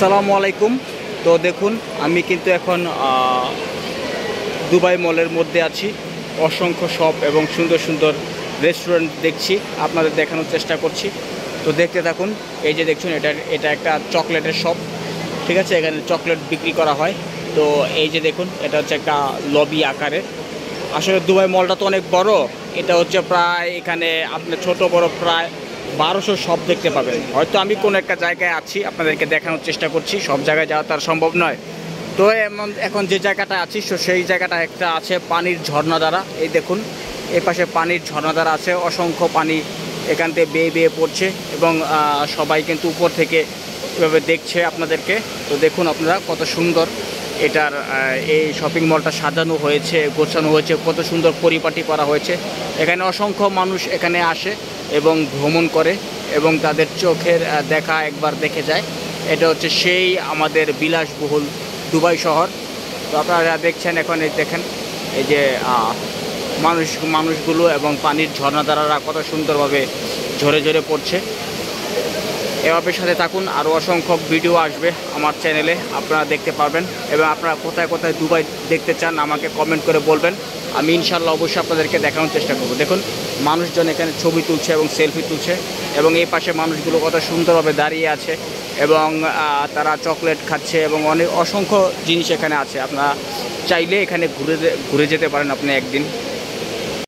আসসালামু আলাইকুম। তো দেখুন আমি কিন্তু এখন দুবাই মলের মধ্যে আছি। অসংখ্য শপ এবং সুন্দর সুন্দর রেস্টুরেন্ট দেখছি, আপনাদের দেখানোর চেষ্টা করছি। তো দেখতে থাকুন। এই যে দেখছেন এটা একটা চকলেটের শপ, ঠিক আছে। এখানে চকলেট বিক্রি করা হয়। তো এই যে দেখুন এটা হচ্ছে একটা লবি আকারের। আসলে দুবাই মলটা তো অনেক বড়। এটা হচ্ছে প্রায় এখানে আপনার ছোট বড় প্রায় 1200 শপ দেখতে পাবেন। হয়তো আমি কোনো একটা জায়গায় আছি, আপনাদেরকে দেখানোর চেষ্টা করছি, সব জায়গায় যাওয়া তার সম্ভব নয়। তো এখন যে জায়গাটা আছি সেই জায়গাটা একটা আছে পানির ঝর্ণা দ্বারা। এই দেখুন এই পাশে পানির ঝর্ণা দ্বারা আছে, অসংখ্য পানি এখান থেকে বেয়ে বেয়ে পড়ছে এবং সবাই কিন্তু উপর থেকে এভাবে দেখছে আপনাদেরকে। তো দেখুন আপনারা কত সুন্দর এটার এই শপিং মলটা সাজানো হয়েছে, গোছানো হয়েছে, কত সুন্দর পরিপাটি করা হয়েছে। এখানে অসংখ্য মানুষ এখানে আসে এবং ভ্রমণ করে এবং তাদের চোখের দেখা একবার দেখে যায়। এটা হচ্ছে সেই আমাদের বিলাসবহুল দুবাই শহর। তো আপনারা দেখছেন এখন এই দেখেন এই যে মানুষগুলো এবং পানির ঝর্ণাধারারা কত সুন্দরভাবে ঝরে ঝরে পড়ছে। এভাবে সাথে থাকুন, আরও অসংখ্য ভিডিও আসবে আমার চ্যানেলে, আপনারা দেখতে পারবেন। এবং আপনারা কোথায় কোথায় দুবাই দেখতে চান আমাকে কমেন্ট করে বলবেন, আমি ইনশাল্লাহ অবশ্যই আপনাদেরকে দেখানোর চেষ্টা করব। দেখুন মানুষজন এখানে ছবি তুলছে এবং সেলফি তুলছে এবং এই পাশে মানুষগুলো কত সুন্দরভাবে দাঁড়িয়ে আছে এবং তারা চকলেট খাচ্ছে এবং অনেক অসংখ্য জিনিস এখানে আছে। আপনারা চাইলে এখানে ঘুরে যেতে পারেন আপনি একদিন।